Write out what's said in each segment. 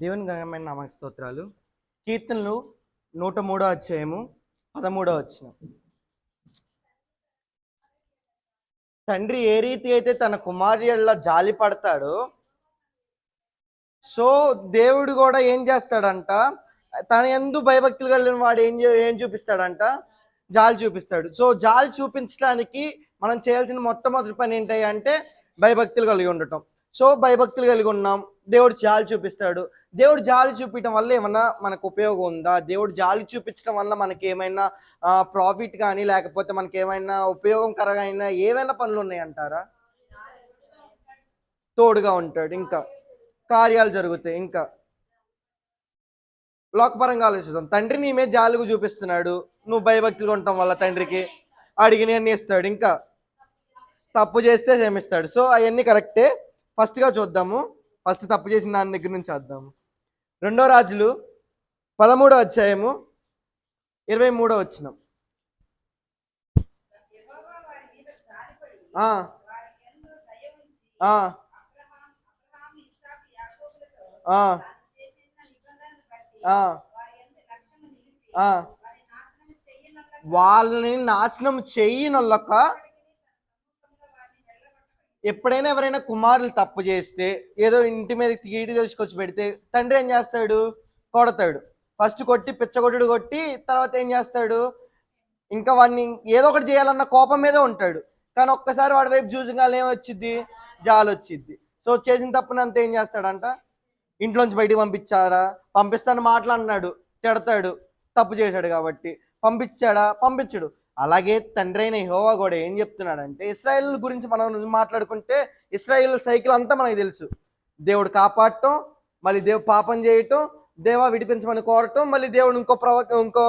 దేవుని ఘనమైన నామకి స్తోత్రాలు. కీర్తనలు 103 అధ్యాయము 13 వచనం. తండ్రి ఏ రీతి అయితే తన కుమార్యెడల జాలి పడతాడో, సో దేవుడు కూడా ఏం చేస్తాడంట, తన యందు భయభక్తులు కలిగిన వాడు ఏం చూపిస్తాడంట, జాలి చూపిస్తాడు. సో జాలి చూపించడానికి మనం చేయాల్సిన మొట్టమొదటి పని ఏంటి అంటే భయభక్తులు కలిగి ఉండటం. సో భయభక్తులు కలిగి ఉన్నాం, దేవుడు జాలి చూపిస్తాడు. దేవుడు జాలి చూపించడం వల్ల ఏమన్నా మనకు ఉపయోగం ఉందా? దేవుడు జాలి చూపించడం వల్ల మనకి ఏమైనా ప్రాఫిట్ కానీ, లేకపోతే మనకి ఏమైనా ఉపయోగకరమైన ఏమైనా పనులు ఉన్నాయంటారా? తోడుగా ఉంటాడు, ఇంకా కార్యాలు జరుగుతాయి. ఇంకా లోకపరంగా ఆలోచిస్తాం, తండ్రి నీ మీద జాలిగా చూపిస్తున్నాడు, నువ్వు భయభక్తులుగా ఉండటం వల్ల తండ్రికి అడిగినవన్నీ ఇస్తాడు, ఇంకా తప్పు చేస్తే క్షమిస్తాడు. సో అవన్నీ కరెక్టే. ఫస్ట్గా చూద్దాము, ఫస్ట్ తప్పు చేసిన దాని దగ్గర నుంచి చేద్దాము. 2 రాజులు 13 అధ్యాయము 23 వచనం. వాళ్ళని నాశనం చెయ్యనొల్లక, ఎప్పుడైనా ఎవరైనా కుమారులు తప్పు చేస్తే ఏదో ఇంటి మీద కీడు తీసుకొచ్చి పెడితే తండ్రి ఏం చేస్తాడు? కొడతాడు. ఫస్ట్ కొట్టి పిచ్చగొట్టుడు కొట్టి తర్వాత ఏం చేస్తాడు? ఇంకా వాడిని ఏదో ఒకటి చేయాలన్న కోపం మీదే ఉంటాడు. కానీ ఒక్కసారి వాడి వైపు చూసగానే ఏమొచ్చిద్ది? జాలి వచ్చిద్ది. సో చేసిన తప్పునంతా ఏం చేస్తాడంట? ఇంట్లోంచి బయటికి పంపించారా? పంపిస్తాను మాట్లాడినాడు, తిడతాడు, తప్పు చేశాడు కాబట్టి. పంపించాడా? పంపించడు. అలాగే తండ్రి అయిన యెహోవా కూడా ఏం చెప్తున్నాడంటే, ఇశ్రాయేల్ గురించి మనం మాట్లాడుకుంటే ఇశ్రాయేల్ సైకిల్ అంతా మనకు తెలుసు. దేవుడు కాపాడటం, మళ్ళీ దేవుడు పాపం చేయటం, దేవా విడిపించమని కోరటం, మళ్ళీ దేవుడు ఇంకో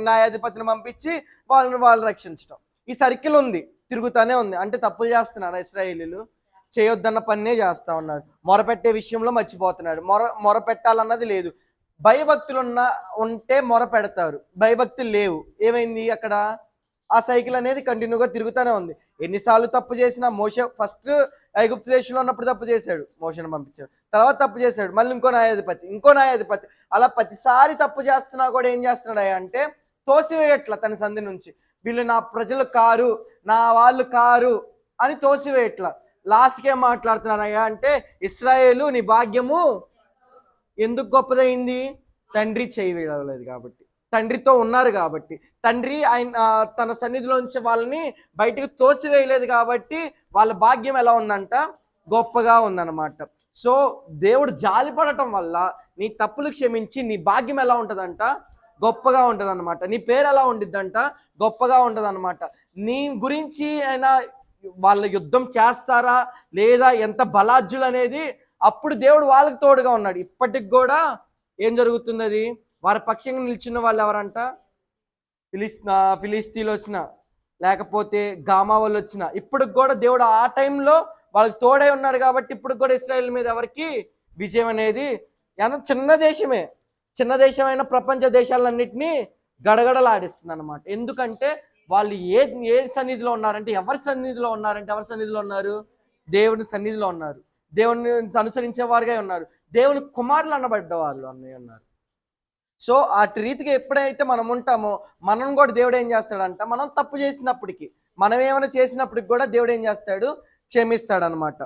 న్యాయాధిపతిని పంపించి వాళ్ళు రక్షించటం. ఈ సర్కిల్ ఉంది, తిరుగుతానే ఉంది. అంటే తప్పులు చేస్తున్నారా ఇశ్రాయేలీలు? చేయొద్దన్న పన్నే చేస్తా ఉన్నారు. మొరపెట్టే విషయంలో మర్చిపోతున్నాడు. మొర పెట్టాలన్నది లేదు. భయభక్తులు ఉంటే మొర పెడతారు, భయభక్తులు లేవు, ఏమైంది అక్కడ? ఆ సైకిల్ అనేది కంటిన్యూగా తిరుగుతూనే ఉంది. ఎన్నిసార్లు తప్పు చేసినా, మోషే ఫస్ట్ ఐగుప్తు దేశంలో ఉన్నప్పుడు తప్పు చేశాడు, మోషేను పంపించాడు. తర్వాత తప్పు చేశాడు, మళ్ళీ ఇంకో న్యాయాధిపతి, అలా ప్రతిసారి తప్పు చేస్తున్నా కూడా ఏం చేస్తున్నాడు అంటే తోసివేయట్ల తన సంధి నుంచి. వీళ్ళు నా ప్రజలు కారు, నా వాళ్ళు కారు అని తోసివేయట్ల. లాస్ట్కి ఏం మాట్లాడుతున్నారయ్యా అంటే, ఇశ్రాయేలు నీ భాగ్యము ఎందుకు గొప్పదైంది? తండ్రి చేయి వేయలేదు కాబట్టి, తండ్రితో ఉన్నారు కాబట్టి, తండ్రి ఆయన తన సన్నిధిలోంచి వాళ్ళని బయటకు తోసివేయలేదు కాబట్టి వాళ్ళ భాగ్యం ఎలా ఉందంట? గొప్పగా ఉందన్నమాట. సో దేవుడు జాలి పడటం వల్ల నీ తప్పులు క్షమించి నీ భాగ్యం ఎలా ఉంటుందంట? గొప్పగా ఉంటుంది అనమాట. నీ పేరు ఎలా ఉండిద్దంట? గొప్పగా ఉంటుంది అనమాట. నీ గురించి అయినా వాళ్ళ యుద్ధం చేస్తారా లేదా, ఎంత బలాజ్జులు అనేది అప్పుడు దేవుడు వాళ్ళకి తోడుగా ఉన్నాడు. ఇప్పటికి కూడా ఏం జరుగుతుంది? అది వారి పక్షంగా నిల్చున్న వాళ్ళు ఎవరంట? ఫిలిస్తీన్లు వచ్చిన, లేకపోతే గామా వాళ్ళు వచ్చిన, ఇప్పటికి కూడా దేవుడు ఆ టైంలో వాళ్ళకి తోడై ఉన్నాడు కాబట్టి ఇప్పటికి కూడా ఇశ్రాయేల్ మీద ఎవరికి విజయం అనేది, ఎంత చిన్న దేశమైన ప్రపంచ దేశాలన్నింటినీ గడగడలాడిస్తుంది అనమాట. ఎందుకంటే వాళ్ళు ఏ సన్నిధిలో ఉన్నారంటే, ఎవరి సన్నిధిలో ఉన్నారు? దేవుని సన్నిధిలో ఉన్నారు, దేవుని అనుసరించే వారుగా ఉన్నారు, దేవుని కుమారులు అనబడ్డ వాళ్ళు ఉన్నారు. సో అటు రీతిగా ఎప్పుడైతే మనం ఉంటామో, మనం కూడా దేవుడు ఏం చేస్తాడంట, మనం తప్పు చేసినప్పటికీ, మనం ఏమైనా చేసినప్పటికి కూడా దేవుడు ఏం చేస్తాడు? క్షమిస్తాడనమాట.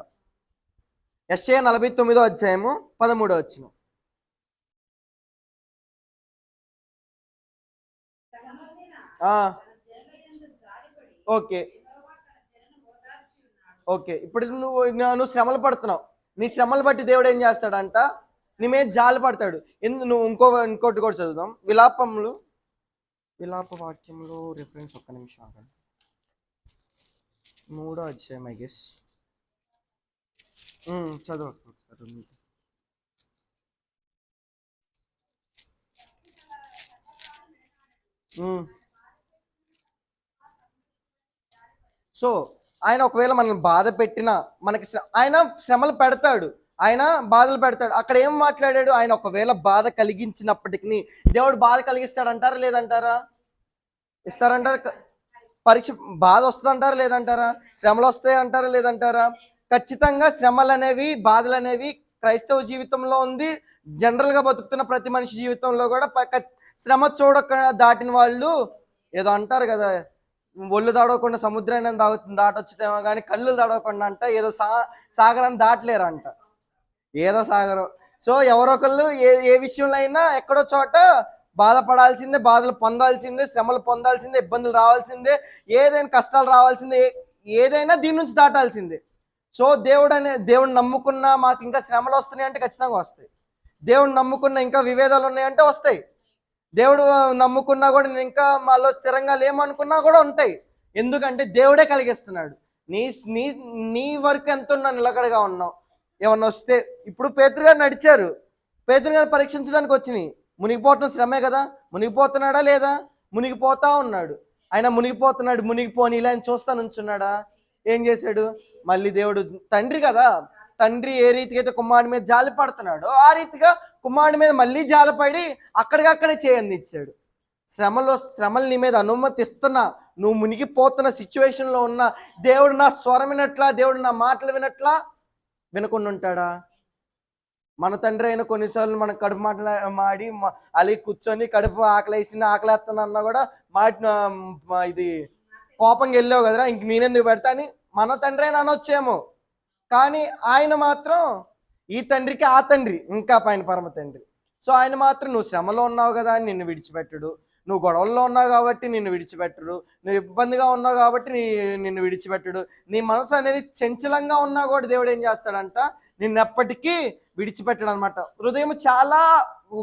యెషయా 49 అధ్యాయము 13 వచనం. ఓకే ఓకే ఇప్పుడు నువ్వు శ్రమలు పడుతున్నావు. నీ శ్రమలు బట్టి దేవుడు ఏం చేస్తాడంట? నీ మీద జాలి పడతాడు. నువ్వు ఇంకోటి కూడా చదువుదాం. విలాప వాక్యంలో రిఫరెన్స్ ఒక్క నిమిషం ఆగండి. 3వ అధ్యాయం ఐ గెస్. చదువు ఒకసారి. సో ఆయన ఒకవేళ మనల్ని బాధ పెట్టినా, మనకి ఆయన శ్రమలు పెడతాడు, ఆయన బాధలు పెడతాడు. అక్కడ ఏం మాట్లాడాడు? ఆయన ఒకవేళ బాధ కలిగించినప్పటికీ దేవుడు బాధ కలిగిస్తాడంటారా లేదంటారా? ఇస్తారంటారా? పరీక్ష బాధ వస్తుందంటారా లేదంటారా? శ్రమలు వస్తాయి అంటారా లేదంటారా? ఖచ్చితంగా శ్రమలు అనేవి, బాధలు అనేవి క్రైస్తవ జీవితంలో ఉంది, జనరల్గా బతుకుతున్న ప్రతి మనిషి జీవితంలో కూడా శ్రమ చూడక దాటిన వాళ్ళు ఏదో అంటారు కదా, ఒళ్ళు తడవకుండా సముద్రాన్ని దాటొచ్చుతేమో కానీ కళ్ళు తడవకుండా అంట ఏదో సాగరాన్ని దాటలేరంట, ఏదో సాగరం. సో ఎవరొకళ్ళు ఏ విషయంలో అయినా ఎక్కడో చోట బాధపడాల్సిందే, బాధలు పొందాల్సిందే, శ్రమలు పొందాల్సిందే, ఇబ్బందులు రావాల్సిందే, ఏదైనా కష్టాలు రావాల్సిందే, ఏదైనా దీని నుంచి దాటాల్సిందే. సో దేవుడిని నమ్ముకున్నా మాకు ఇంకా శ్రమలు వస్తున్నాయి అంటే ఖచ్చితంగా వస్తాయి. దేవుడిని నమ్ముకున్న ఇంకా విభేదాలు ఉన్నాయంటే వస్తాయి. దేవుడు నమ్ముకున్నా కూడా నేను ఇంకా మాలో స్థిరంగా లేమనుకున్నా కూడా ఉంటాయి. ఎందుకంటే దేవుడే కలిగిస్తున్నాడు. నీ నీ నీ వరకు ఎంతున్నా నిలకడగా ఉన్నావు. ఏమన్నా వస్తే ఇప్పుడు పేతురు గారు నడిచారు, పేతురు గారు పరీక్షించడానికి వచ్చినాయి. మునిగిపోవటం శ్రమే కదా, మునిగిపోతున్నాడా లేదా? మునిగిపోతా ఉన్నాడు. ఆయన మునిగిపోతున్నాడు, మునిగిపోని ఇలా ఆయన చూస్తా నుంచున్నాడా? ఏం చేశాడు? మళ్ళీ దేవుడు తండ్రి కదా, తండ్రి ఏ రీతిగా అయితే కుమారుడి మీద జాలి పడుతున్నాడో ఆ రీతిగా కుమారుడి మీద మళ్ళీ జాలిపడి అక్కడికక్కడే చేయందిచ్చాడు. శ్రమలు నీ మీద అనుమతిస్తున్నా, నువ్వు మునిగిపోతున్న సిచ్యువేషన్లో ఉన్న దేవుడు నా స్వరం వినట్లా, దేవుడు నా మాటలు వినట్లా, వినకుండా ఉంటాడా? మన తండ్రి అయినా కొన్నిసార్లు మనం కడుపు మాడి అలిగి కూర్చొని కడుపు ఆకలేస్తున్నా అన్నా కూడా ఇది కోపంగా వెళ్ళావు కదరా, ఇంక నేనెందుకు పెడతా అని మన తండ్రి అయినా అనొచ్చేమో. కానీ ఆయన మాత్రం ఈ తండ్రికి ఆ తండ్రి ఇంకా పైన పరమ తండ్రి. సో ఆయన మాత్రం నువ్వు శ్రమలో ఉన్నావు కదా అని నిన్ను విడిచిపెట్టడు, నువ్వు గొడవల్లో ఉన్నావు కాబట్టి నిన్ను విడిచిపెట్టడు, నువ్వు ఇబ్బందిగా ఉన్నావు కాబట్టి నిన్ను విడిచిపెట్టడు. నీ మనసు అనేది చంచలంగా ఉన్నా కూడా దేవుడు ఏం చేస్తాడంట, నిన్నెప్పటికీ విడిచిపెట్టడు అనమాట. హృదయం చాలా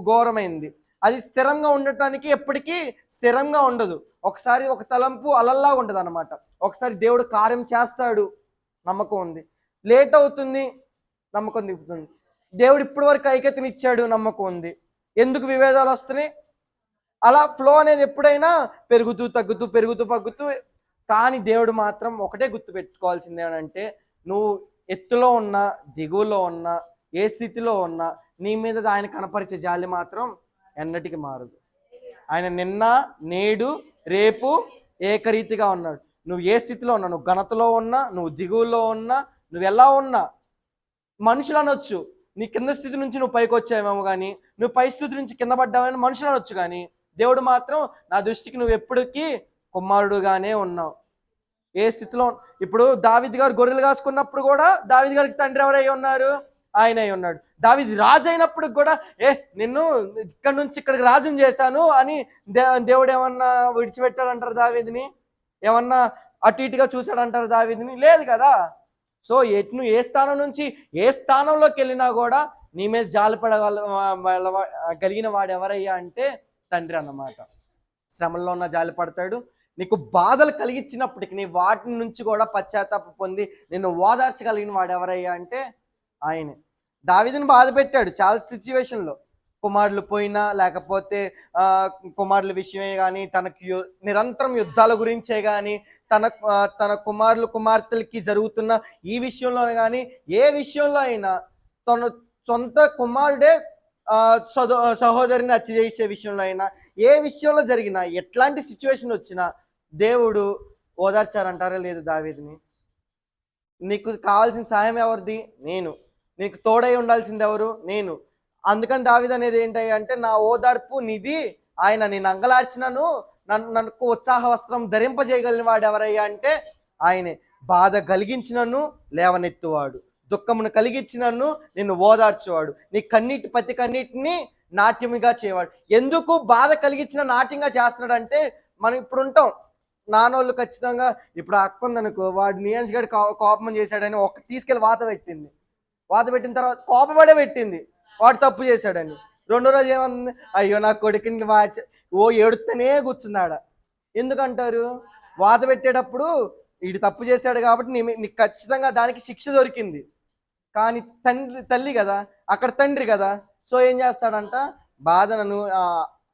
ఘోరమైంది, అది స్థిరంగా ఉండటానికి ఎప్పటికీ స్థిరంగా ఉండదు. ఒకసారి ఒక తలంపు అలల్లా ఉండదు అనమాట. ఒకసారి దేవుడు కార్యం చేస్తాడు, నమ్మకం ఉంది, లేట్ అవుతుంది, నమ్మకం దిగుతుంది. దేవుడు ఇప్పటి వరకు ఐక్యతనిచ్చాడు, నమ్మకం ఉంది. ఎందుకు విభేదాలు వస్తున్నాయి? అలా ఫ్లో అనేది ఎప్పుడైనా పెరుగుతూ తగ్గుతూ పెరుగుతూ తగ్గుతూ. కానీ దేవుడు మాత్రం ఒకటే గుర్తు పెట్టుకోవాల్సింది ఏమంటే, నువ్వు ఎత్తులో ఉన్నా దిగువలో ఉన్నా ఏ స్థితిలో ఉన్నా నీ మీద ఆయన కనపరిచే జాలి మాత్రం ఎన్నటికి మారదు. ఆయన నిన్న నేడు రేపు ఏకరీతిగా ఉన్నాడు. నువ్వు ఏ స్థితిలో ఉన్నా, నువ్వు ఘనతలో ఉన్నా, నువ్వు దిగువలో ఉన్నా, నువ్వు ఎలా ఉన్నా, మనుషులు అనొచ్చు నీ కింద స్థితి నుంచి నువ్వు పైకి వచ్చావేమో కానీ, నువ్వు పై స్థితి నుంచి కింద పడ్డావని మనుషులు అనొచ్చు. కానీ దేవుడు మాత్రం నా దృష్టికి నువ్వు ఎప్పటికీ కుమారుడుగానే ఉన్నావు. ఏ స్థితిలో ఇప్పుడు దావీదు గారు గొర్రెలు కాసుకున్నప్పుడు కూడా దావీదు గారికి తండ్రి ఎవరై ఉన్నారు? ఆయన అయి ఉన్నాడు. దావీదు రాజు అయినప్పుడు కూడా నిన్ను ఇక్కడ నుంచి ఇక్కడికి రాజుని చేశాను అని దేవుడు ఏమన్నా విడిచిపెట్టాడంటారు దావీదుని? ఏమన్నా అటు ఇటుగా చూశాడంటారు దావీదుని? లేదు కదా. సో నువ్వు ఏ స్థానం నుంచి ఏ స్థానంలోకి వెళ్ళినా కూడా నీ మీద జాలిపడగలిగిన వాడు ఎవరయ్యా అంటే తండ్రి అన్నమాట. శ్రమల్లో ఉన్న జాలిపడతాడు. నీకు బాధలు కలిగించినప్పటికీ నీ వాటి నుంచి కూడా పశ్చాత్తాపం పొంది నిన్ను ఓదార్చగలిగిన వాడు ఎవరయ్యా అంటే ఆయనే. దావీదుని బాధ పెట్టాడు చాలా సిచ్యువేషన్లో, కుమారులు పోయినా లేకపోతే కుమారుల విషయమే కానీ, తనకి నిరంతరం యుద్ధాల గురించే కానీ, తన కుమార్తెలకి జరుగుతున్న ఈ విషయంలో కానీ, ఏ విషయంలో అయినా తన సొంత కుమారుడే సహోదరిని హత్య చేసే విషయంలో అయినా, ఏ విషయంలో జరిగినా, ఎట్లాంటి సిచ్యువేషన్ వచ్చినా దేవుడు ఓదార్చారంటారా లేదు దావీదుని? నీకు కావాల్సిన సాయం ఎవరిది? నేను. నీకు తోడై ఉండాల్సింది ఎవరు? నేను. అందుకని దావీదు అనేది ఏంటి అంటే, నా ఓదార్పు నిధి ఆయన, నేను అంగలార్చినను నన్ను ఉత్సాహ వస్త్రం ధరింపజేయగలిగిన వాడు ఎవరయ్యా అంటే ఆయనే. బాధ కలిగించినను లేవనెత్తువాడు, దుఃఖమును కలిగించినను నిన్ను ఓదార్చేవాడు, నీ ప్రతి కన్నీటిని నాట్యముగా చేయవాడు. ఎందుకు బాధ కలిగించిన నాట్యంగా చేస్తున్నాడంటే, మనం ఇప్పుడు ఉంటాం నానోళ్ళు ఖచ్చితంగా. ఇప్పుడు అక్క ఉందనుకో, వాడు నియాన్స్ గడి కోపం చేశాడని తీసుకెళ్ళి వాత పెట్టిన తర్వాత కోపపడే పెట్టింది వాడు తప్పు చేశాడని. రెండో రోజు ఏమన్నా, అయ్యో నా కొడుకుని ఏడుస్తూనే కూర్చున్నాడ. ఎందుకంటారు? వాత పెట్టేటప్పుడు వీడు తప్పు చేశాడు కాబట్టి నీకు ఖచ్చితంగా దానికి శిక్ష దొరికింది. కానీ తల్లి కదా, అక్కడ తండ్రి కదా. సో ఏం చేస్తాడంట, బాధను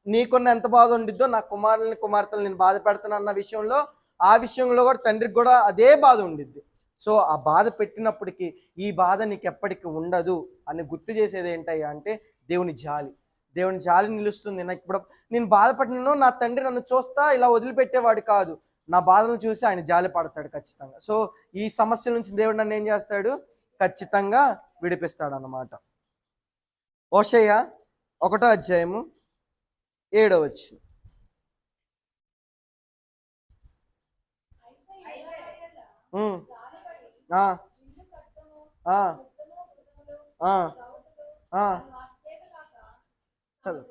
నీకున్న ఎంత బాధ ఉండిద్దో నా కుమార్తెలు నేను బాధ పెడతాను అన్న విషయంలో, ఆ విషయంలో కూడా తండ్రికి కూడా అదే బాధ ఉండిద్ది. సో ఆ బాధ పెట్టినప్పటికీ ఈ బాధ నీకు ఎప్పటికీ ఉండదు అని గుర్తు చేసేది ఏంటయ్యా అంటే దేవుని జాలి నిలుస్తుంది. నాకు ఇప్పుడు నేను బాధపడినను నా తండ్రి నన్ను చూస్తా ఇలా వదిలిపెట్టేవాడు కాదు, నా బాధను చూసి ఆయన జాలి పడతాడు ఖచ్చితంగా. సో ఈ సమస్య నుంచి దేవుడు నన్ను ఏం చేస్తాడు? ఖచ్చితంగా విడిపిస్తాడు అన్నమాట. హోషేయ 1వ అధ్యాయము 7వ వచనం. ఉమ్, ఆ, ఆ, ఆ, ఆ, చదువు.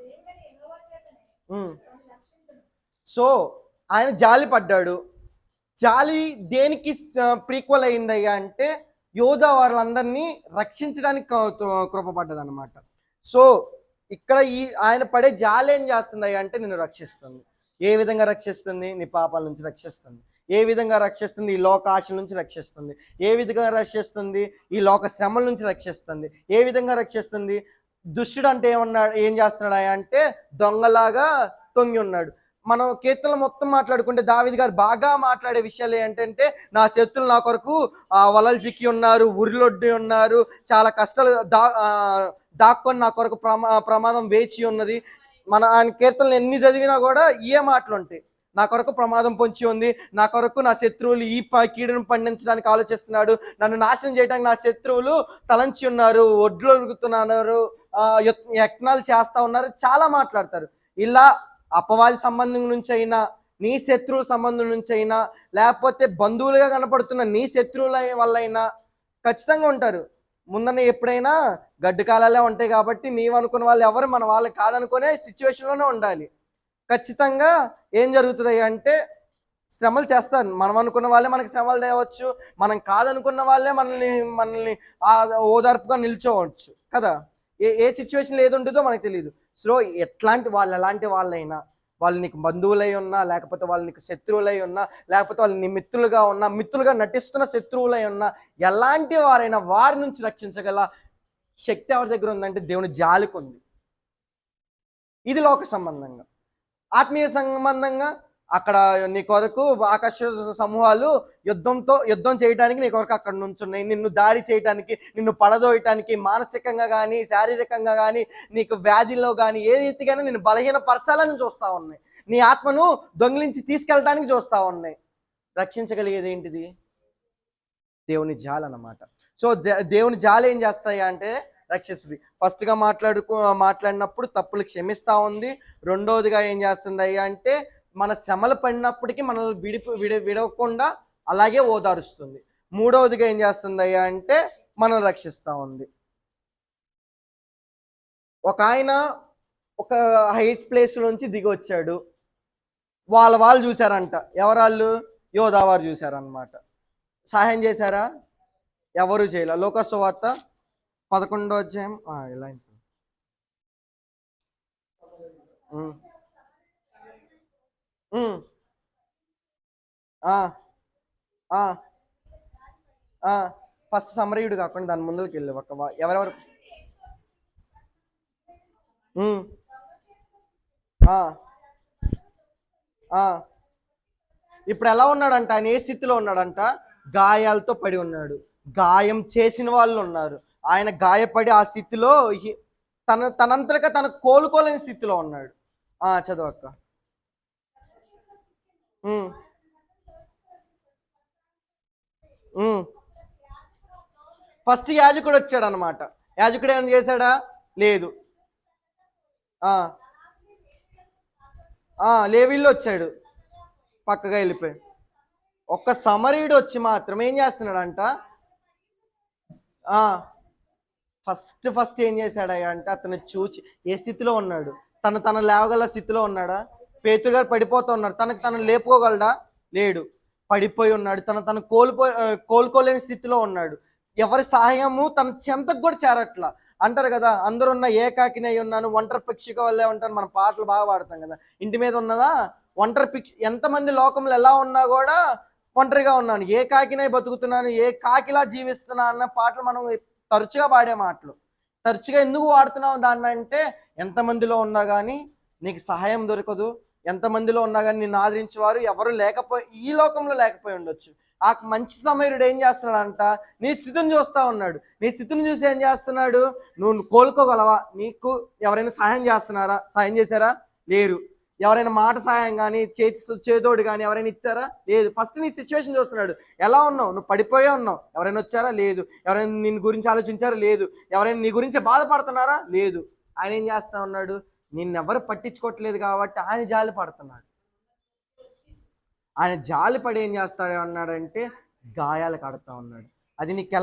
ఉమ్. సో ఆయన జాలి పడ్డాడు. జాలి దేనికి ప్రీక్వల్ అయిందయ్యా అంటే యోధా వాళ్ళందరినీ రక్షించడానికి కృపపడ్డది అనమాట. సో ఇక్కడ ఆయన పడే జాలి ఏం చేస్తుందయ్యా అంటే నిన్ను రక్షిస్తుంది. ఏ విధంగా రక్షిస్తుంది? నీ పాపాల నుంచి రక్షిస్తుంది. ఏ విధంగా రక్షిస్తుంది? ఈ లోక ఆశల నుంచి రక్షిస్తుంది. ఏ విధంగా రక్షిస్తుంది? ఈ లోక శ్రమల నుంచి రక్షిస్తుంది. ఏ విధంగా రక్షిస్తుంది? దుష్టుడు అంటే ఏం చేస్తున్నాడు అంటే దొంగలాగా తొంగి ఉన్నాడు. మనం కీర్తనలు మొత్తం మాట్లాడుకుంటే దావీదు గారు బాగా మాట్లాడే విషయాలు ఏంటంటే నా శత్రులు నా కొరకు వలలు చిక్కి ఉన్నారు, ఉరిలొడ్డి ఉన్నారు, చాలా కష్టాలు దాక్కొని నా కొరకు ప్రమాదం వేచి ఉన్నది. ఆయన కీర్తనలు ఎన్ని చదివినా కూడా ఏ మాటలు ఉంటాయి. నా కొరకు ప్రమాదం పొంచి ఉంది, నా కొరకు నా శత్రువులు ఈ కీడును పండించడానికి ఆలోచిస్తున్నాడు, నన్ను నాశనం చేయడానికి నా శత్రువులు తలంచి ఉన్నారు, ఒడ్లు ఒరుగుతున్నారు, యత్నాలు చేస్తా ఉన్నారు, చాలా మాట్లాడతారు. ఇలా అపవాది సంబంధం నుంచి అయినా, నీ శత్రువుల సంబంధం నుంచి అయినా, లేకపోతే బంధువులుగా కనపడుతున్న నీ శత్రువుల వల్ల అయినా ఖచ్చితంగా ఉంటారు. ముందన్న ఎప్పుడైనా గడ్డు కాలాలే ఉంటాయి కాబట్టి నీవు అనుకున్న వాళ్ళు ఎవరు మన వాళ్ళు కాదనుకునే సిచ్యువేషన్లోనే ఉండాలి. ఖచ్చితంగా ఏం జరుగుతుంది అంటే శ్రమలు చేస్తారు. మనం అనుకున్న వాళ్ళే మనకి శ్రమలు తేవచ్చు, మనం కాదనుకున్న వాళ్ళే మనల్ని ఓదార్పుగా నిల్చోవచ్చు కదా. ఏ సిచ్యువేషన్లో ఏది ఉంటుందో మనకు తెలియదు. సో ఎలాంటి వాళ్ళైనా, వాళ్ళు నీకు బంధువులై ఉన్నా, లేకపోతే వాళ్ళు నీకు శత్రువులై ఉన్నా, లేకపోతే వాళ్ళు నీ మిత్రులుగా ఉన్నా, మిత్రులుగా నటిస్తున్న శత్రువులై ఉన్నా, ఎలాంటి వారైనా వారి నుంచి రక్షించగల శక్తి ఎవరి దగ్గర ఉందంటే దేవుని జాలికి ఉంది. ఇది లోక సంబంధంగా. ఆత్మీయ సంబంధంగా అక్కడ నీ కొరకు ఆకాశ సమూహాలు యుద్ధం చేయడానికి నీ కొరకు అక్కడ నుంచున్నాయి. నిన్ను దాడి చేయడానికి, నిన్ను పడదోయటానికి, మానసికంగా కానీ శారీరకంగా కానీ, నీకు వ్యాధిలో కానీ ఏ రీతిగానే నిన్ను బలహీనపరచాలని చూస్తూ ఉన్నాయి. నీ ఆత్మను దొంగిలించి తీసుకెళ్ళడానికి చూస్తూ ఉన్నాయి. రక్షించగలిగేది ఏంటిది? దేవుని జాలి అన్నమాట. సో దేవుని జాలి ఏం చేస్తాయి అంటే రక్షిస్తుంది. ఫస్ట్గా మాట్లాడినప్పుడు తప్పులు క్షమిస్తూ ఉంది. రెండవదిగా ఏం చేస్తుంది అయ్యా అంటే మన శ్రమలు పడినప్పటికీ మనల్ని విడవకుండా అలాగే ఓదారుస్తుంది. మూడవదిగా ఏం చేస్తుంది అయ్యా అంటే మనల్ని రక్షిస్తూ ఉంది. ఒక ఆయన ఒక హైట్స్ ప్లేస్ నుంచి దిగి వచ్చాడు. వాళ్ళు చూశారంట. ఎవరాళ్ళు? యోధావారు చూశారనమాట. సహాయం చేశారా? ఎవరు చేయలే. లోకా సువార్త 11వ అధ్యాయం ఇలా ఫస్ట్ సమరయుడు కాకుండా దాని ముందుకు వెళ్ళి ఎవరెవరు ఇప్పుడు ఎలా ఉన్నాడంట? ఆయన ఏ స్థితిలో ఉన్నాడంట? గాయాలతో పడి ఉన్నాడు. గాయం చేసిన వాళ్ళు ఉన్నారు. ఆయన గాయపడి ఆ స్థితిలో తనంతటగా తన కోలుకోలేని స్థితిలో ఉన్నాడు. చదవక్క. ఫస్ట్ యాజకుడు వచ్చాడు అనమాట. యాజకుడు ఏమైనా చేశాడా? లేదు. లేవీళ్ళు వచ్చాడు, పక్కగా వెళ్ళిపోయాడు. ఒక్క సమరీయుడు వచ్చి మాత్రం ఏం చేస్తున్నాడంట? ఫస్ట్ ఏం చేశాడయ్యా అంటే అతను చూచి ఏ స్థితిలో ఉన్నాడు? తను లేవగల స్థితిలో ఉన్నాడా? పేతురు గారు పడిపోతూ ఉన్నారు. తను లేపుకోగలడా? లేడు, పడిపోయి ఉన్నాడు. తను కోలుకోలేని స్థితిలో ఉన్నాడు. ఎవరి సహాయము తన చెంతకు కూడా చేరట్లా. అంటారు కదా, అందరున్న ఏకాకినై ఉన్నాను, ఒంటరి పక్షిగా వల్లే ఉంటాను. మన పాటలు బాగా పాడతాం కదా. ఇంటి మీద ఉన్నదా ఒంటరి పక్షి. ఎంతమంది లోకంలో ఎలా ఉన్నా కూడా ఒంటరిగా ఉన్నాను, ఏకాకినై బతుకుతున్నాను, ఏ కాకిలా జీవిస్తున్నా అన్న పాటలు మనం తరచుగా పాడే మాటలు. తరచుగా ఎందుకు వాడుతున్నావు దాన్ని అంటే ఎంతమందిలో ఉన్నా కానీ నీకు సహాయం దొరకదు, ఎంతమందిలో ఉన్నా కానీ నిన్ను ఆదరించేవారు ఎవరు ఈ లోకంలో లేకపోయి ఉండొచ్చు. ఆ మంచి సమయుడు ఏం చేస్తున్నాడంట? నీ స్థితిని చూస్తూ ఉన్నాడు. నీ స్థితిని చూసి ఏం చేస్తున్నాడు? నువ్వు కోలుకోగలవా? నీకు ఎవరైనా సహాయం చేస్తున్నారా? సహాయం చేశారా? లేరు. ఎవరైనా మాట సాయం కానీ చేదోడు కానీ ఎవరైనా ఇచ్చారా? లేదు. ఫస్ట్ నీ సిచ్యువేషన్ చూస్తున్నాడు. ఎలా ఉన్నావు? నువ్వు పడిపోయే ఉన్నావు. ఎవరైనా వచ్చారా? లేదు. ఎవరైనా నిన్ను గురించి ఆలోచించారా? లేదు. ఎవరైనా నీ గురించి బాధపడుతున్నారా? లేదు. ఆయన ఏం చేస్తా ఉన్నాడు? నిన్నెవరు పట్టించుకోవట్లేదు కాబట్టి ఆయన జాలి పడుతున్నాడు. ఆయన జాలి పడి ఏం చేస్తాడు అన్నాడంటే గాయాలు కడతా ఉన్నాడు. అది నీకు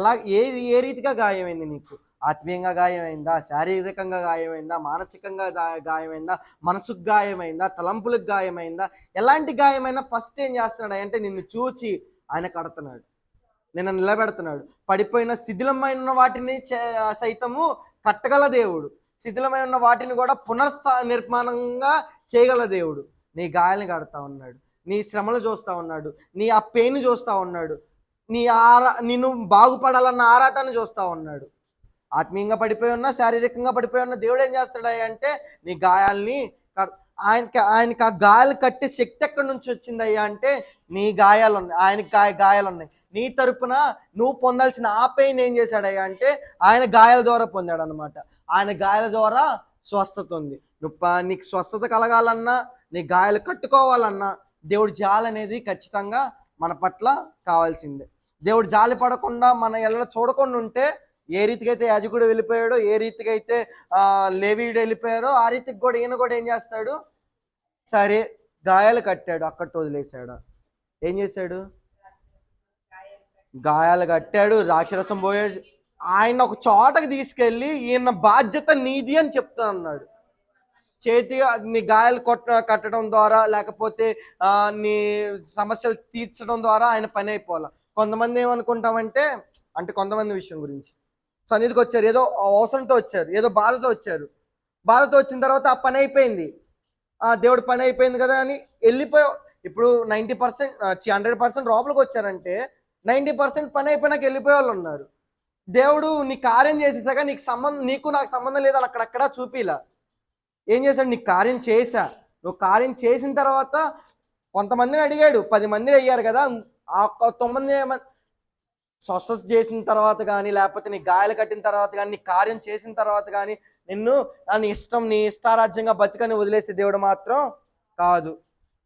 ఏ రీతిగా గాయమైంది? నీకు ఆత్మీయంగా గాయమైందా? శారీరకంగా గాయమైందా? మానసికంగా గాయమైందా? మనసుకు గాయమైందా? తలంపులకు గాయమైందా? ఎలాంటి గాయమైనా ఫస్ట్ ఏం చేస్తున్నాడు అంటే నిన్ను చూచి ఆయన కడుతున్నాడు, నిన్ను నిలబెడుతున్నాడు. పడిపోయిన శిథిలమైన వాటిని సైతము కట్టగల దేవుడు, శిథిలమైన ఉన్న వాటిని కూడా నిర్మాణంగా చేయగల దేవుడు. నీ గాయాలను కడతా ఉన్నాడు, నీ శ్రమలు చూస్తూ ఉన్నాడు, నీ ఆ పెయిన్ చూస్తూ ఉన్నాడు, నిన్ను బాగుపడాలన్న ఆరాటాన్ని చూస్తూ ఉన్నాడు. ఆత్మీయంగా పడిపోయి ఉన్నా, శారీరకంగా పడిపోయి ఉన్న దేవుడు ఏం చేస్తాడు అంటే నీ గాయాల్ని ఆయనకి ఆ గాయాలు కట్టే శక్తి ఎక్కడి నుంచి వచ్చిందయ్యా అంటే నీ గాయాలు ఉన్నాయి, ఆయనకి గాయాలు ఉన్నాయి. నీ తరపున నువ్వు పొందాల్సిన ఆ పెయిన్ ఏం చేశాడయ్యా అంటే ఆయన గాయాల ద్వారా పొందాడు అనమాట. ఆయన గాయాల ద్వారా స్వస్థత ఉంది. నీకు స్వస్థత కలగాలన్నా, నీ గాయాలు కట్టుకోవాలన్నా దేవుడు జాలి అనేది ఖచ్చితంగా మన పట్ల కావాల్సిందే. దేవుడు జాలి పడకుండా మన ఎల్ల చూడకుండా ఉంటే ఏ రీతికి అయితే యాజకుడు వెళ్ళిపోయాడో, ఏ రీతికి అయితే లేవీయుడు వెళ్ళిపోయారో ఆ రీతికి కూడా ఈయన కూడా ఏం చేస్తాడు? సరే గాయాలు కట్టాడు, అక్కడితో వదిలేశాడు. ఏం చేశాడు? గాయాలు కట్టాడు, ద్రాక్షరసం పోయాడు. ఆయన ఒక చోటకి తీసుకెళ్ళి ఈయన బాధ్యత నీది అని చెప్తా అన్నాడు. చేతిగా నీ గాయాలు కట్టడం ద్వారా లేకపోతే నీ సమస్యలు తీర్చడం ద్వారా ఆయన పని అయిపోవాలి. కొంతమంది ఏమనుకుంటామంటే, అంటే కొంతమంది విషయం గురించి సన్నిధికి వచ్చారు, ఏదో అవసరంతో వచ్చారు, ఏదో బాధతో వచ్చారు. బాధతో వచ్చిన తర్వాత ఆ పని అయిపోయింది, దేవుడు పని అయిపోయింది కదా అని వెళ్ళిపోయావు. ఇప్పుడు 90% 100% లోపలికి వచ్చారంటే 90% పని అయిపోయినాక వెళ్ళిపోయే వాళ్ళు ఉన్నారు. దేవుడు నీ కార్యం చేసేసాక నీకు నాకు సంబంధం లేదని అక్కడక్కడ చూపిలా. ఏం చేశాడు? నీకు కార్యం చేశా, నువ్వు కార్యం చేసిన తర్వాత కొంతమందిని అడిగాడు, 10 మంది అయ్యారు కదా, ఆ 9 స్వస్థత చేసిన తర్వాత కానీ లేకపోతే నీ గాయాలు కట్టిన తర్వాత కానీ నీ కార్యం చేసిన తర్వాత కానీ నిన్ను నీ ఇష్టం, నీ ఇష్టారాజ్యంగా బతికని వదిలేసే దేవుడు మాత్రం కాదు.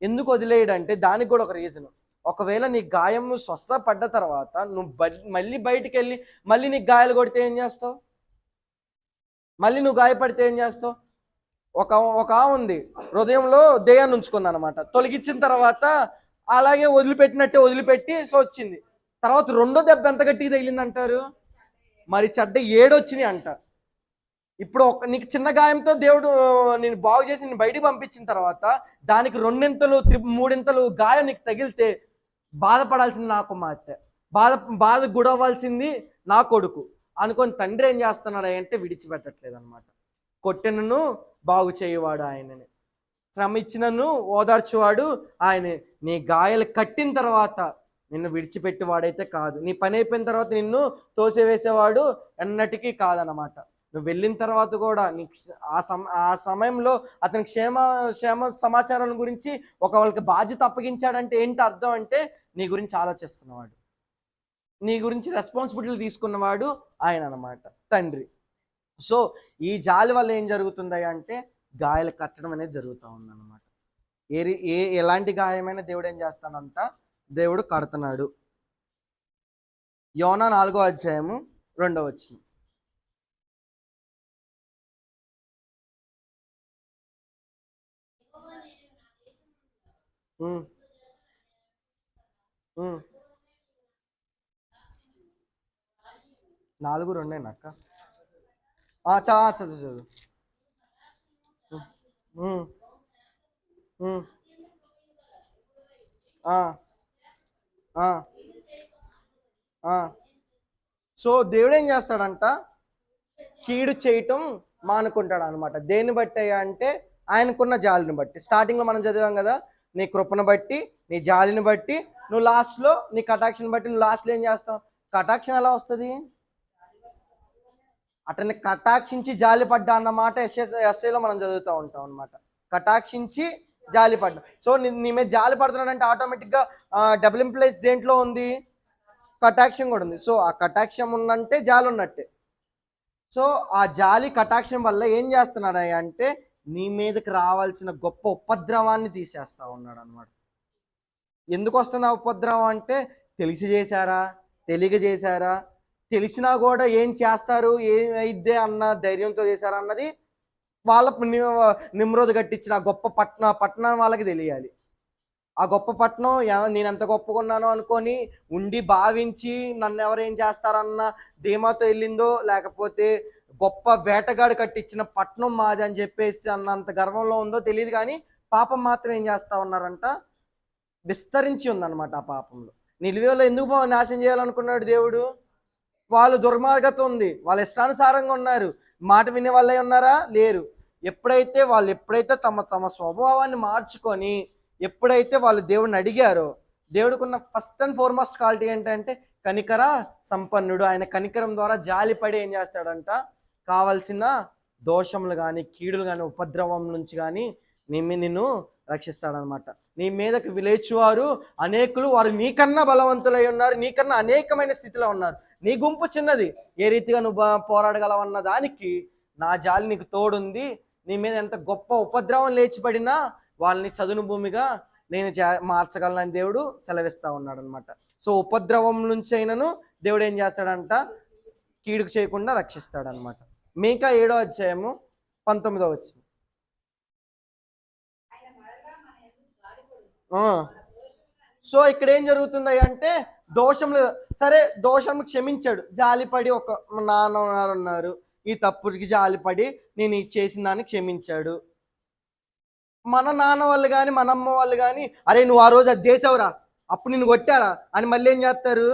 ఎందుకు వదిలేయడంటే దానికి కూడా ఒక రీజన్. ఒకవేళ నీ గాయం స్వస్థత పడ్డ తర్వాత నువ్వు మళ్ళీ బయటికి వెళ్ళి మళ్ళీ నీకు గాయాలు కొడితే ఏం చేస్తావు? మళ్ళీ నువ్వు గాయపడితే ఏం చేస్తావు? ఒక ఉంది, హృదయంలో దెయ్యాన్ని ఉంచుకుంది అనమాట. తొలగించిన తర్వాత అలాగే వదిలిపెట్టినట్టే వదిలిపెట్టి వచ్చింది. తర్వాత రెండో దెబ్బ ఎంత గట్టిగా తగిలింది అంటారు? మరి చెడ్డ 7 వచ్చినాయి అంట. ఇప్పుడు నీకు చిన్న గాయంతో దేవుడు నేను బాగు చేసి నేను బయటికి పంపించిన తర్వాత దానికి 2 3 గాయం నీకు తగిలితే బాధపడాల్సింది నా కుమార్తె, బాధ గుడవలసింది నా కొడుకు అనుకొని తండ్రి ఏం చేస్తున్నాడు అంటే విడిచిపెట్టట్లేదు అనమాట. కొట్టినను బాగు చేయవాడు ఆయననే, శ్రమ ఇచ్చినను ఓదార్చువాడు ఆయనే. నీ గాయాలు కట్టిన తర్వాత నిన్ను విడిచిపెట్టేవాడైతే కాదు. నీ పని అయిపోయిన తర్వాత నిన్ను తోసివేసేవాడు ఎన్నటికీ కాదనమాట. నువ్వు వెళ్ళిన తర్వాత కూడా నీకు ఆ సమయంలో అతని క్షేమ సమాచారాల గురించి వాళ్ళకి బాధ్యత అప్పగించాడంటే ఏంటి అర్థం అంటే నీ గురించి ఆలోచిస్తున్నవాడు, నీ గురించి రెస్పాన్సిబిలిటీ తీసుకున్నవాడు ఆయన అనమాట, తండ్రి. సో ఈ జాలి వల్ల ఏం జరుగుతుంది అంటే గాయాలు కట్టడం అనేది జరుగుతూ ఉందన్నమాట. ఎలాంటి గాయమైన దేవుడు ఏం చేస్తానంట? దేవుడు కడుతున్నాడు. యోనా 4వ అధ్యాయము 2వ వచనం. నాలుగు 2 అక్క. చదువు. సో దేవుడు ఏం చేస్తాడంట? కీడు చేయటం మానుకుంటాడు అనమాట. దేన్ని బట్టి అంటే ఆయనకున్న జాలిని బట్టి. స్టార్టింగ్లో మనం చదివాం కదా, నీ కృపను బట్టి, నీ జాలిని బట్టి, నువ్వు లాస్ట్లో నీ కటాక్షను బట్టి నువ్వు లాస్ట్లో ఏం చేస్తావు? కటాక్షం ఎలా వస్తుంది? అతన్ని కటాక్షించి జాలిపడ్డా అన్నమాట ఎస్ఏలో మనం చదువుతూ ఉంటాం అనమాట. కటాక్షించి జాలిపడ్డా. సో నీ మీద జాలి పడుతున్నాడంటే ఆటోమేటిక్గా డబుల్ ఇంప్లైస్ దేంట్లో ఉంది? కటాక్షం కూడా ఉంది. సో ఆ కటాక్షం ఉన్నంటే జాలి ఉన్నట్టే. సో ఆ జాలి కటాక్షం వల్ల ఏం చేస్తున్నాడు అంటే నీ మీదకి రావాల్సిన గొప్ప ఉపద్రవాన్ని తీసేస్తా ఉన్నాడు అనమాట. ఎందుకు వస్తుంది ఆ ఉపద్రవం అంటే, తెలిసి చేశారా, తెలియక చేశారా, తెలిసినా కూడా ఏం చేస్తారు, ఏమైద్దే అన్న ధైర్యంతో చేశారా అన్నది వాళ్ళ నిమ్రోధు కట్టించిన ఆ గొప్ప పట్టణం వాళ్ళకి తెలియాలి. ఆ గొప్ప పట్టణం నేను ఎంత గొప్పగా ఉన్నానో అనుకొని ఉండి భావించి నన్ను ఎవరేం చేస్తారన్న ధీమాతో వెళ్ళిందో, లేకపోతే గొప్ప వేటగాడు కట్టించిన పట్టణం మాది అని చెప్పేసి అన్నంత గర్వంలో ఉందో తెలియదు. కానీ పాపం మాత్రం ఏం చేస్తా ఉన్నారంట, విస్తరించి ఉందన్నమాట ఆ పాపంలో. నిలువలో ఎందుకు నాశనం చేయాలనుకున్నాడు దేవుడు? వాళ్ళు దుర్మార్గత ఉంది, వాళ్ళ ఇష్టానుసారంగా ఉన్నారు, మాట వినే వాళ్ళే ఉన్నారా? లేరు. ఎప్పుడైతే తమ తమ స్వభావాన్ని మార్చుకొని ఎప్పుడైతే వాళ్ళు దేవుడిని అడిగారో, దేవుడికున్న ఫస్ట్ అండ్ ఫార్మోస్ట్ క్వాలిటీ ఏంటంటే కనికర సంపన్నుడు. ఆయన కనికరం ద్వారా జాలిపడి ఏం చేస్తాడంట, కావలసిన దోషములు కానీ, కీడులు కానీ, ఉపద్రవం నుంచి కానీ నిన్ను రక్షిస్తాడనమాట. నీ మీదకి విలేచువారు అనేకులు, వారు నీకన్నా బలవంతులై ఉన్నారు, నీకన్నా అనేకమైన స్థితిలో ఉన్నారు. నీ గుంపు చిన్నది, ఏ రీతిగా నువ్వు పోరాడగలవన్న దానికి నా జాలి నీకు తోడుంది. నీ మీద ఎంత గొప్ప ఉపద్రవం లేచిపడినా వాళ్ళని చదును భూమిగా నేను మార్చగలనని దేవుడు సెలవిస్తా ఉన్నాడు అనమాట. సో ఉపద్రవం నుంచి అయినను దేవుడు ఏం చేస్తాడంట, కీడుకు చేయకుండా రక్షిస్తాడనమాట. మీకా 7వ అధ్యాయము 19వ వచనం. సో ఇక్కడ ఏం జరుగుతుంది అంటే, దోషములు సరే, దోషం క్షమించాడు, జాలిపడి ఒక నాన్న ఉన్నారు, ఈ తప్పుకి జాలిపడి నేను చేసిన దాన్ని క్షమించాడు. మన నాన్న వాళ్ళు కానీ, మన అమ్మ వాళ్ళు కానీ, అరే నువ్వు ఆ రోజు అది చేసావురా, అప్పుడు నిన్ను కొట్టారా అని మళ్ళీ ఏం చేస్తారు,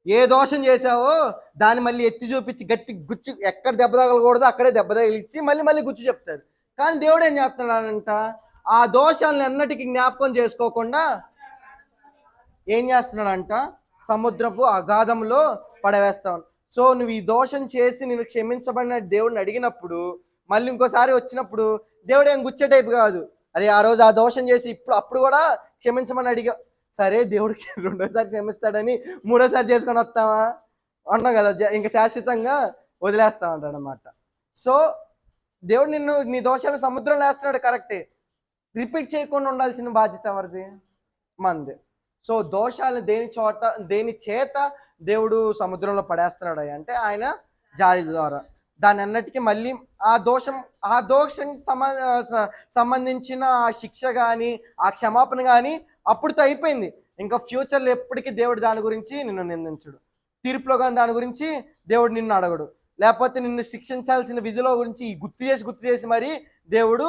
ఏ దోషం చేసావో దాన్ని మళ్ళీ ఎత్తి చూపించి గట్టి గుచ్చు, ఎక్కడ దెబ్బ తగలకూడదు అక్కడే దెబ్బ తగిలిచ్చి మళ్ళీ మళ్ళీ గుచ్చు చెప్తారు. కానీ దేవుడు ఏం చేస్తున్నాడంట, ఆ దోషాలను ఎన్నటికీ జ్ఞాపకం చేసుకోకుండా ఏం చేస్తున్నాడంట, సముద్రపు అగాధంలో పడవేస్తావు. సో నువ్వు ఈ దోషం చేసి నేను క్షమించబడిన దేవుడిని అడిగినప్పుడు, మళ్ళీ ఇంకోసారి వచ్చినప్పుడు దేవుడు ఏం గుచ్చే టైపు కాదు, అరే ఆ రోజు ఆ దోషం చేసి అప్పుడు కూడా క్షమించమని అడిగా, సరే దేవుడికి రెండోసారి క్షమిస్తాడని మూడోసారి చేసుకొని వస్తావా అన్నాం కదా, ఇంకా శాశ్వతంగా వదిలేస్తా ఉంటాడు అనమాట. సో దేవుడు నీ దోషాలను సముద్రంలో వేస్తున్నాడు, కరెక్టే, రిపీట్ చేయకుండా ఉండాల్సిన బాధ్యత ఎవరిది? మంది. సో దోషాలను దేని చేత దేవుడు సముద్రంలో పడేస్తున్నాడు అంటే ఆయన జాలి ద్వారా. దాని అన్నిటికీ మళ్ళీ ఆ దోషం సంబంధించిన ఆ శిక్ష కానీ, ఆ క్షమాపణ కానీ అప్పుడుతో అయిపోయింది. ఇంకా ఫ్యూచర్లో ఎప్పటికీ దేవుడు దాని గురించి నిన్ను నిందించడు. తీర్పులో కానీ దాని గురించి దేవుడు నిన్ను అడగడు. లేకపోతే నిన్ను శిక్షించాల్సిన విధిలో గురించి గుర్తు చేసి మరి దేవుడు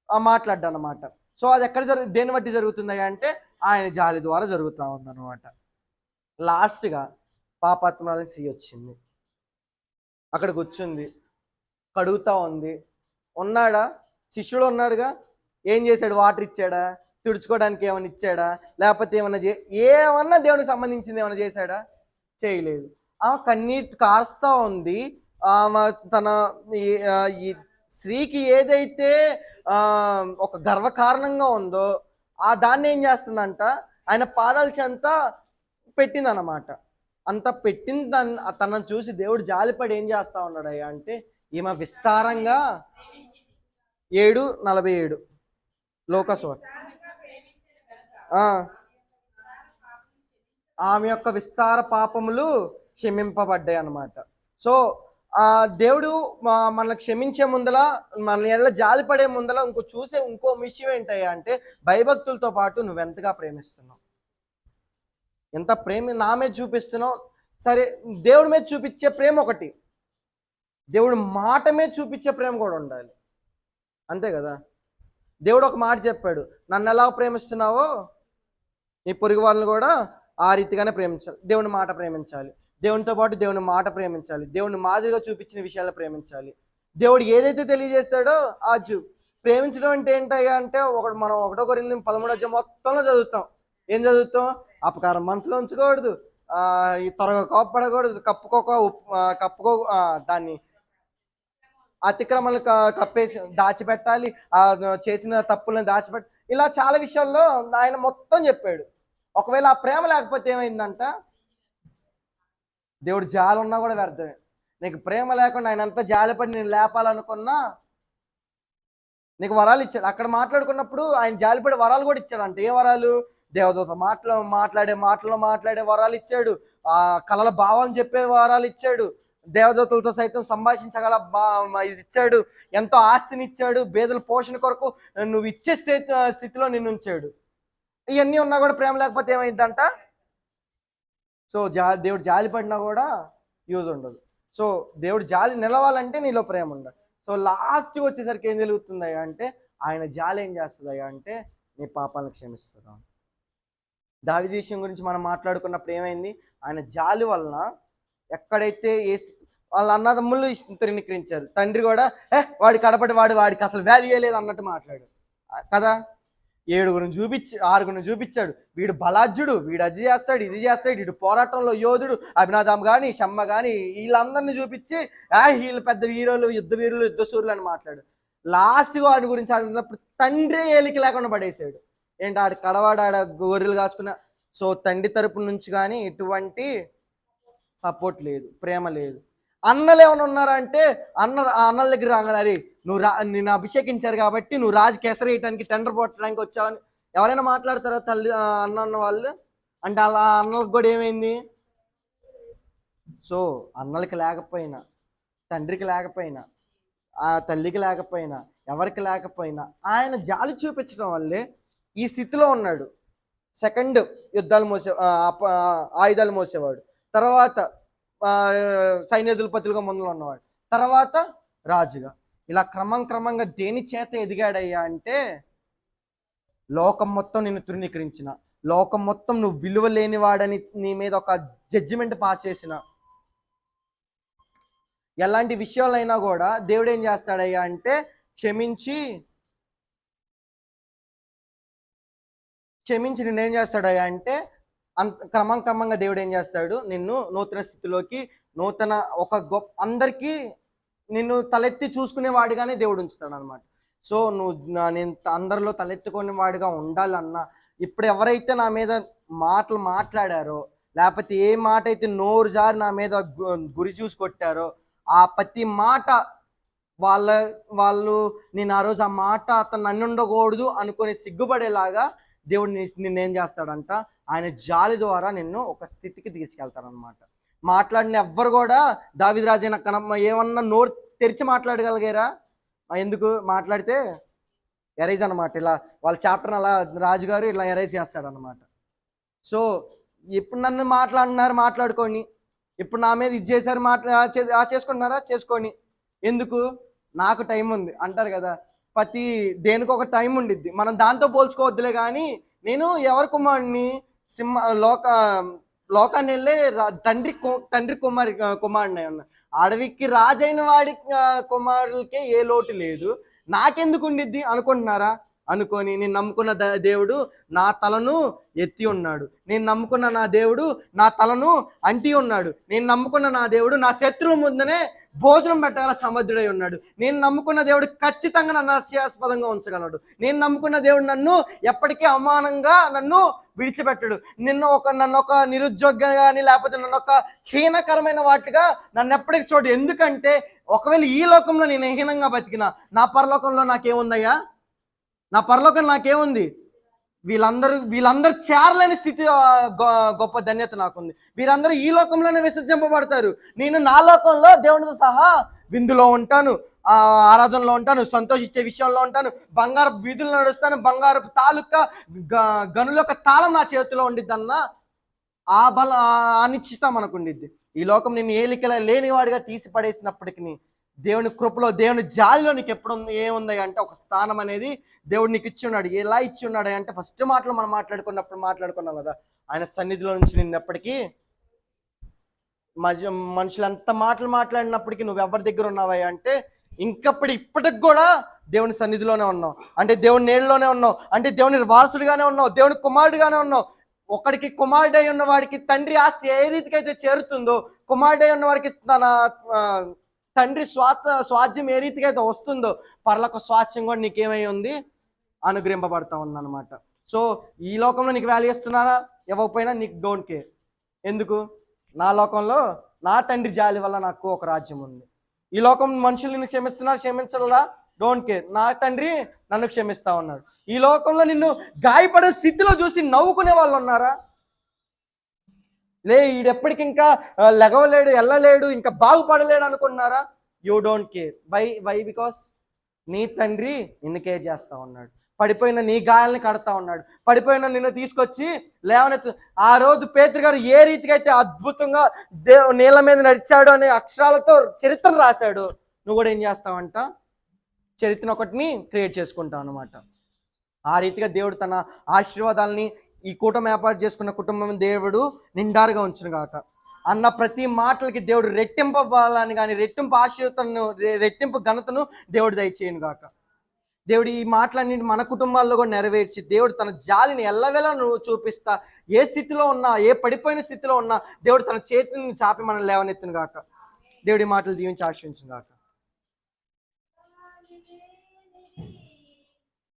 మాట్లాడ్డానమాట. సో అది ఎక్కడ దేన్ని బట్టి జరుగుతుంది అంటే ఆయన జాలి ద్వారా జరుగుతూ ఉందన్నమాట. లాస్ట్గా పాపాత్మరాలని స్త్రీ వచ్చింది, అక్కడ కూర్చుంది, కడుగుతా ఉంది. ఉన్నాడా? శిష్యుడు ఉన్నాడుగా. ఏం చేశాడు? వాటర్ ఇచ్చాడా? తుడుచుకోవడానికి ఏమైనా ఇచ్చాడా? లేకపోతే ఏమన్నా దేవునికి సంబంధించింది ఏమైనా చేశాడా? చేయలేదు. కన్నీటి కాస్తా ఉంది. తన ఈ స్త్రీకి ఏదైతే ఒక గర్వకారణంగా ఉందో ఆ దాన్ని ఏం చేస్తుందంట, ఆయన పాదాల చెంత పెట్టిందన్నమాట. అంత పెట్టింది తనను చూసి దేవుడు జాలిపడి ఏం చేస్తా ఉన్నాడయ్యా అంటే, ఈమె విస్తారంగా 7:47 లోకస్వార్త, ఆమె యొక్క విస్తార పాపములు క్షమింపబడ్డాయి అన్నమాట. సో దేవుడు మనల్ని క్షమించే ముందల, మన ఎడల జాలిపడే ముందల ఇంకో విషయం ఏంటయ్యా అంటే, భయభక్తులతో పాటు నువ్వెంతగా ప్రేమిస్తున్నావు, ఎంత ప్రేమ నా మీద చూపిస్తున్నావు. సరే, దేవుడి మీద చూపించే ప్రేమ ఒకటి, దేవుడు మాట మీద చూపించే ప్రేమ కూడా ఉండాలి, అంతే కదా. దేవుడు ఒక మాట చెప్పాడు, నన్ను ఎలా ప్రేమిస్తున్నావో నీ పొరుగు వాళ్ళని కూడా ఆ రీతిగానే ప్రేమించాలి. దేవుని మాట ప్రేమించాలి, దేవునితో పాటు దేవుని మాట ప్రేమించాలి, దేవుని మాదిరిగా చూపించిన విషయాలను ప్రేమించాలి. దేవుడు ఏదైతే తెలియజేస్తాడో ప్రేమించడం అంటే ఏంటయ్యా అంటే, మనం 1 కొరింథీ 13 మొత్తంలో చదువుతాం. ఏం చదువుతాం? అపకారం మనసులో ఉంచకూడదు, ఈ త్వరగా కోపపడకూడదు, కప్పుకో దాన్ని అతిక్రమలు కప్పేసి దాచిపెట్టాలి, చేసిన తప్పులను దాచిపెట్ట, ఇలా చాలా విషయాల్లో ఆయన మొత్తం చెప్పాడు. ఒకవేళ ఆ ప్రేమ లేకపోతే ఏమైందంట, దేవుడు జాలి ఉన్నా కూడా వ్యర్థమే. నీకు ప్రేమ లేకుండా ఆయన అంతా జాలిపడి నేను లేపాలనుకున్నా నీకు వరాలు ఇచ్చాడు. అక్కడ మాట్లాడుకున్నప్పుడు ఆయన జాలిపడే వరాలు కూడా ఇచ్చాడు. అంటే ఏ వరాలు? దేవదూత మాట్లాడే వరాలు ఇచ్చాడు. ఆ కలల భావం చెప్పే వరాలు ఇచ్చాడు. దేవదూతలతో సైతం సంభాషించగల ఇది ఇచ్చాడు. ఎంతో ఆస్తిని ఇచ్చాడు. పేదల పోషణ కొరకు నువ్వు ఇచ్చే స్థితిలో నిన్ను ఉంచాడు. ఇవన్నీ ఉన్నా కూడా ప్రేమ లేకపోతే ఏమైందంట? సో దేవుడు జాలి పడినా కూడా యూజ్ ఉండదు. సో దేవుడు జాలి నిలవాలంటే నీలో ప్రేమ ఉండాలి. సో లాస్ట్ వచ్చేసరికి ఏం జరుగుతుందయ్యా అంటే, ఆయన జాలి ఏం చేస్తుందయ్యా అంటే నీ పాపాలను క్షమిస్తుందా. దావీదు విషయం గురించి మనం మాట్లాడుకున్నప్పుడు ఏమైంది? ఆయన జాలి వలన ఎక్కడైతే వాళ్ళ అన్నదమ్ములు తృణీకరించారు, తండ్రి కూడా వాడి కడపటి వాడికి అసలు వాల్యూ లేదు అన్నట్టు మాట్లాడు కదా. 6గురిని చూపించాడు. వీడు బలాజ్యుడు, వీడు అది చేస్తాడు, ఇది చేస్తాడు, వీడు పోరాటంలో యోధుడు, అభినాదాం కానీ షమ్మ కానీ వీళ్ళందరినీ చూపించి వీళ్ళు పెద్ద వీరులు, యుద్ధ సూర్యులు అని మాట్లాడు. లాస్ట్గా వాడి గురించి ఆడినప్పుడు తండ్రి ఏలికి లేకుండా పడేసాడు. ఏంటి ఆడు కడవాడు, ఆడ గొర్రెలు కాసుకున్న. సో తండ్రి తరపు నుంచి కానీ ఎటువంటి సపోర్ట్ లేదు, ప్రేమ లేదు. అన్నలు ఏమైనా ఉన్నారంటే అన్నల దగ్గర రాగానే నిన్ను అభిషేకించారు కాబట్టి నువ్వు రాజు కేసరి వేయటానికి టెండర్ పోట్టడానికి వచ్చావని ఎవరైనా మాట్లాడతారా తల్లి అన్న వాళ్ళు? అంటే అలా అన్నలకు కూడా ఏమైంది? సో అన్నలకి లేకపోయినా, తండ్రికి లేకపోయినా, ఆ తల్లికి లేకపోయినా, ఎవరికి లేకపోయినా ఆయన జాలి చూపించడం వల్లే ఈ స్థితిలో ఉన్నాడు. సెకండ్ ఆయుధాలు మోసేవాడు, తర్వాత సైన్యాధిపతులుగా ముందులో ఉన్నవాడు, తర్వాత రాజుగా. ఇలా క్రమంగా దేని చేత ఎదిగాడయ్యా అంటే, లోకం మొత్తం నిన్ను తృణీకరించిన, లోకం మొత్తం నువ్వు విలువ లేనివాడని నీ మీద ఒక జడ్జిమెంట్ పాస్ చేసిన ఎలాంటి విషయాలైనా కూడా దేవుడు ఏం చేస్తాడయ్యా అంటే క్షమించి నిన్నేం చేస్తాడయ్యా అంటే క్రమంగా దేవుడు ఏం చేస్తాడు, నిన్ను నూతన స్థితిలోకి, నూతన ఒక అందరికీ నిన్ను తలెత్తి చూసుకునే వాడిగానే దేవుడు ఉంచుతాడు అనమాట. సో నేను అందరిలో తలెత్తుకునే వాడిగా ఉండాలన్నా, ఇప్పుడు ఎవరైతే నా మీద మాటలు మాట్లాడారో, లేకపోతే ఏ మాట అయితే నోరు జారి నా మీద గురి చూసి కొట్టారో, ఆ ప్రతి మాట వాళ్ళు నేను ఆ రోజు ఆ మాట అతను నన్ను ఉండకూడదు అనుకుని సిగ్గుపడేలాగా దేవుడు నిన్నేం చేస్తాడంట, ఆయన జాలి ద్వారా నిన్ను ఒక స్థితికి తీసుకెళ్తాడనమాట. మాట్లాడిన ఎవ్వరు కూడా దావీదు రాజైన కనమ్మ ఏమన్నా నోరు తెరిచి మాట్లాడగలిగారా? ఎందుకు? మాట్లాడితే ఎరైజ్ అనమాట. ఇలా వాళ్ళ చాప్టర్ని అలా రాజుగారు ఇలా ఎరైజ్ చేస్తాడనమాట. సో ఇప్పుడు నన్ను మాట్లాడుకొని, ఇప్పుడు నా మీద ఇది చేశారు, చేసుకుంటున్నారా చేసుకొని, ఎందుకు? నాకు టైం ఉంది అంటారు కదా, ప్రతి దేనికి ఒక టైం ఉండిద్ది. మనం దాంతో పోల్చుకోవద్దులే. కానీ నేను ఎవరి కుమారుడిని? లోకాన్ని వెళ్ళే తండ్రి కుమారుడిని ఉన్నా. అడవికి రాజైన వాడి కుమారులకే ఏ లోటు లేదు, నాకెందుకు ఉండిద్ది అనుకుంటున్నారా? అనుకొని నేను నమ్ముకున్న దేవుడు నా తలను ఎత్తి ఉన్నాడు, నేను నమ్ముకున్న నా దేవుడు నా తలను అంటి ఉన్నాడు, నేను నమ్ముకున్న నా దేవుడు నా శత్రువుల ముందనే భోజనం పెట్టగల సమర్థుడై ఉన్నాడు, నేను నమ్ముకున్న దేవుడు ఖచ్చితంగా నన్ను హాస్యాస్పదంగా ఉంచగలడు, నేను నమ్ముకున్న దేవుడు నన్ను ఎప్పటికీ అవమానంగా నన్ను విడిచిపెట్టడు, నన్ను ఒక నిరుద్యోగంగా కానీ లేకపోతే నన్ను ఒక హీనకరమైన వాటిగా నన్ను ఎప్పటికీ చూడు. ఎందుకంటే ఒకవేళ ఈ లోకంలో నేను హీనంగా బతికినా నా పరలోకంలో నాకేముందయ్యా? నా పరలోకం నాకేముంది? వీళ్ళందరూ చేరలేని స్థితి గొప్ప ధన్యత నాకుంది. వీరందరూ ఈ లోకంలోనే విసర్జింపబడతారు. నేను నా లోకంలో దేవునితో సహా విందులో ఉంటాను, ఆరాధనలో ఉంటాను, సంతోషించే విషయంలో ఉంటాను, బంగారు వీధులు నడుస్తాను, బంగారు తాలూకా గనుల యొక్క తాళం నా చేతిలో ఉండిద్దన్న ఆ అనిశ్చితం మనకు ఉండిద్ది. ఈ లోకం నేను ఏలికల లేనివాడిగా తీసి పడేసినప్పటికీ దేవుని కృపలో, దేవుని జాలిలో నీకు ఎప్పుడు ఏముంది అంటే ఒక స్థానం అనేది దేవుడు నీకు ఇచ్చి ఉన్నాడు. ఎలా ఇచ్చి ఉన్నాడు అంటే, ఫస్ట్ మాటలు మనం మాట్లాడుకున్నాం కదా, ఆయన సన్నిధిలో నుంచి నిన్ను ఎప్పటికీ మనుషులు ఎంత మాటలు మాట్లాడినప్పటికీ నువ్వు ఎవరి దగ్గర ఉన్నావా అంటే ఇప్పటికి కూడా దేవుని సన్నిధిలోనే ఉన్నావు, అంటే దేవుని నీళ్ళలోనే ఉన్నావు, అంటే దేవుని వారసుడిగానే ఉన్నావు, దేవుని కుమారుడిగానే ఉన్నావు. ఒకడికి కుమారుడై ఉన్న వాడికి తండ్రి ఆస్తి ఏ రీతికి అయితే చేరుతుందో, కుమారుడై ఉన్న వాడికి తన తండ్రి స్వాస్థ్యం ఏ రీతిగా అయితే వస్తుందో, పరలోక స్వాస్థ్యం కూడా నీకేమై ఉంది? అనుగ్రహింపబడతా ఉందన్నమాట. సో ఈ లోకంలో నీకు వాల్యూ ఇస్తున్నారా? ఇవ్వకపోయినా నీకు డోంట్ కేర్. ఎందుకు? నా లోకంలో నా తండ్రి జాలి వల్ల నాకు ఒక రాజ్యం ఉంది. ఈ లోకం మనుషుల్ని క్షమిస్తున్నారు, క్షమించాలా? డోంట్ కేర్, నా తండ్రి నన్ను క్షమిస్తా ఉన్నాడు. ఈ లోకంలో నిన్ను గాయపడే స్థితిలో చూసి నవ్వుకునే వాళ్ళు ఉన్నారా? ఈడెప్పటికి ఇంకా లెగవలేడు, వెళ్ళలేడు, ఇంకా బాగుపడలేడు అనుకున్నారా? You don't care. Why because నీ తండ్రి నిన్ను కేర్ చేస్తా ఉన్నాడు. పడిపోయిన నీ గాయాలని కడతా ఉన్నాడు. పడిపోయిన నిన్ను తీసుకొచ్చి లేవనెత్తు. ఆ రోజు పేతురు గారు ఏ రీతిగా అయితే అద్భుతంగా నీళ్ళ మీద నడిచాడు అనే అక్షరాలతో చరిత్ర రాశాడు, నువ్వు కూడా ఏం చేస్తావంట? చరిత్ర ఒకటిని క్రియేట్ చేసుకుంటావు అనమాట. ఆ రీతిగా దేవుడు తన ఆశీర్వాదాలని ఈ కూటమి ఏర్పాటు చేసుకున్న కుటుంబం దేవుడు నిండారుగా ఉంచును గాక. అన్న ప్రతి మాటలకి దేవుడు రెట్టింపు బలాన్ని కానీ, రెట్టింపు ఆశీర్వాదాలను, రెట్టింపు ఘనతను దేవుడు దయచేయను గాక. దేవుడు ఈ మాటలన్నింటి మన కుటుంబాల్లో కూడా నెరవేర్చి దేవుడు తన జాలిని ఎల్లవేళ నువ్వు చూపిస్తా, ఏ స్థితిలో ఉన్నా, ఏ పడిపోయిన స్థితిలో ఉన్నా దేవుడు తన చేతిని చాపి మనం లేవనెత్తును గాక. దేవుడి మాటలు దీవించి ఆశ్రయించును గాక.